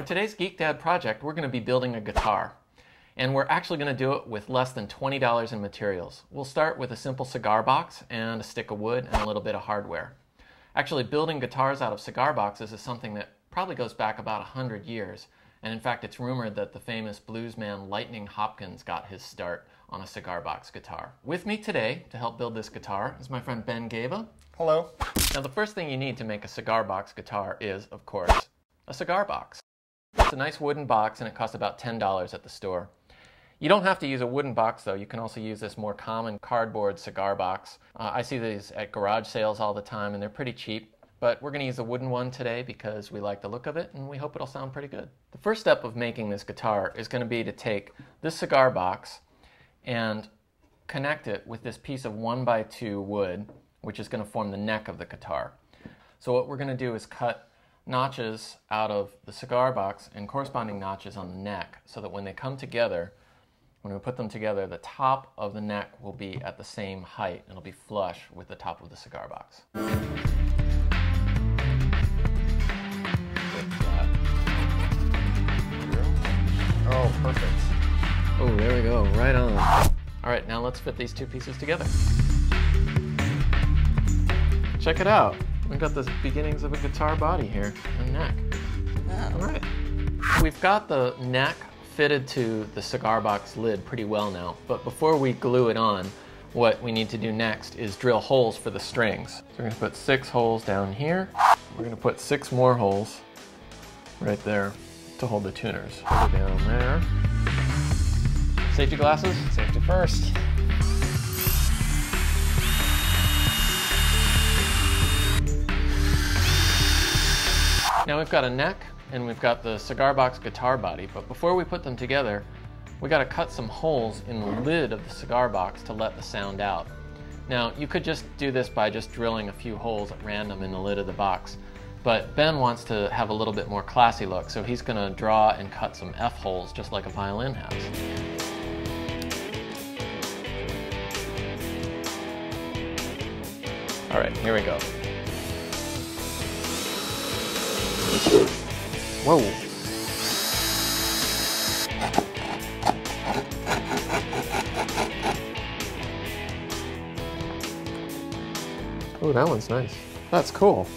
today's Geek Dad project, we're going to be building a guitar. And we're actually going to do it with less than $20 in materials. We'll start with a simple cigar box and a stick of wood and a little bit of hardware. Actually, building guitars out of cigar boxes is something that probably goes back about 100 years. And in fact, it's rumored that the famous bluesman Lightning Hopkins got his start on a cigar box guitar. With me today to help build this guitar is my friend Ben Gava. Hello. Now, the first thing you need to make a cigar box guitar is, of course, a cigar box. It's a nice wooden box and it costs about $10 at the store. You don't have to use a wooden box though. You can also use this more common cardboard cigar box. I see these at garage sales all the time and they're pretty cheap. But we're going to use a wooden one today because we like the look of it and we hope it'll sound pretty good. The first step of making this guitar is going to be to take this cigar box and connect it with this piece of 1x2 wood, which is going to form the neck of the guitar. So what we're going to do is cut notches out of the cigar box and corresponding notches on the neck so that when they come together, when we put them together, the top of the neck will be at the same height. It'll be flush with the top of the cigar box. Oh, perfect. Oh, there we go, right on. All right, now let's fit these two pieces together. Check it out. We've got the beginnings of a guitar body here and neck. Yeah. All right. We've got the neck fitted to the cigar box lid pretty well now, but before we glue it on, what we need to do next is drill holes for the strings. So we're going to put 6 holes down here. We're going to put 6 more holes right there to hold the tuners. Put it down there. Safety glasses? Safety first. Now we've got a neck and we've got the cigar box guitar body, but before we put them together, we got to cut some holes in the lid of the cigar box to let the sound out. Now you could just do this by just drilling a few holes at random in the lid of the box, but Ben wants to have a little bit more classy look, so he's going to draw and cut some F holes just like a violin has. All right, here we go. Whoa. Oh, that one's nice. That's cool.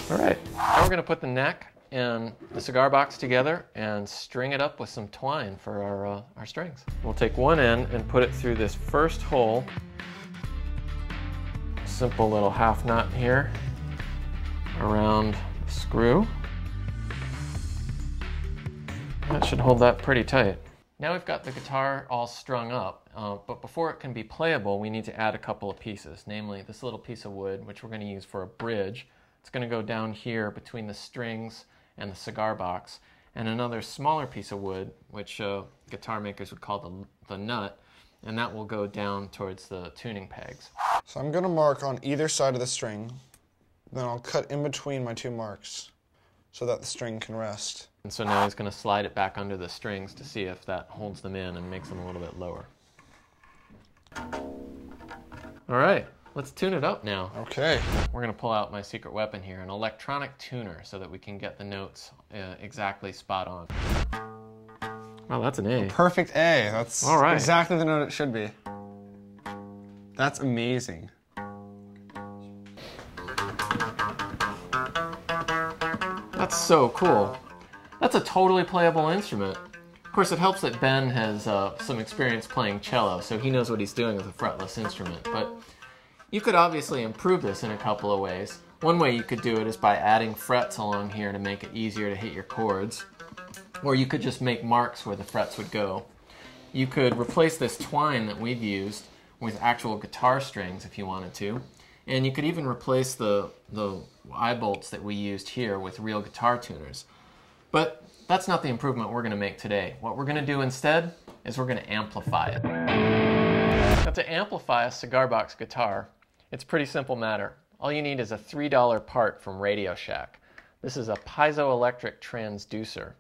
All right, now we're going to put the neck and the cigar box together and string it up with some twine for our strings. We'll take one end and put it through this first hole. Simple little half knot here around the screw. That should hold that pretty tight. Now we've got the guitar all strung up, but before it can be playable, we need to add a couple of pieces, namely this little piece of wood, which we're going to use for a bridge. It's going to go down here between the strings and the cigar box, and another smaller piece of wood, which guitar makers would call the nut, and that will go down towards the tuning pegs. So I'm going to mark on either side of the string, then I'll cut in between my 2 marks so that the string can rest. And so now he's going to slide it back under the strings to see if that holds them in and makes them a little bit lower. All right, let's tune it up now. Okay. We're going to pull out my secret weapon here, an electronic tuner, so that we can get the notes exactly spot on. Wow, that's an A. Perfect A. That's all right. Exactly the note it should be. That's amazing. That's so cool. That's a totally playable instrument. Of course, it helps that Ben has some experience playing cello, so he knows what he's doing with a fretless instrument. But you could obviously improve this in a couple of ways. One way you could do it is by adding frets along here to make it easier to hit your chords. Or you could just make marks where the frets would go. You could replace this twine that we've used with actual guitar strings if you wanted to. And you could even replace the eye bolts that we used here with real guitar tuners. But that's not the improvement we're going to make today. What we're going to do instead is we're going to amplify it. Now, to amplify a cigar box guitar, it's a pretty simple matter. All you need is a $3 part from Radio Shack. This is a piezoelectric transducer.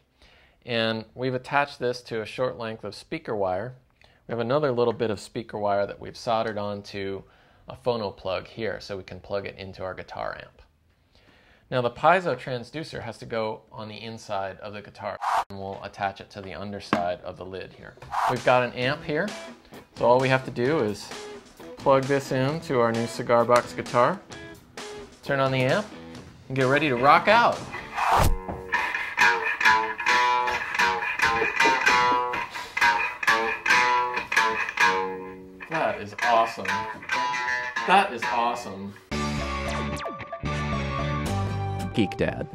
And we've attached this to a short length of speaker wire. We have another little bit of speaker wire that we've soldered onto a phono plug here so we can plug it into our guitar amp. Now the piezo transducer has to go on the inside of the guitar, and we'll attach it to the underside of the lid here. We've got an amp here, so all we have to do is plug this in to our new Cigar Box guitar, turn on the amp, and get ready to rock out. That is awesome. That is awesome. Geek Dad.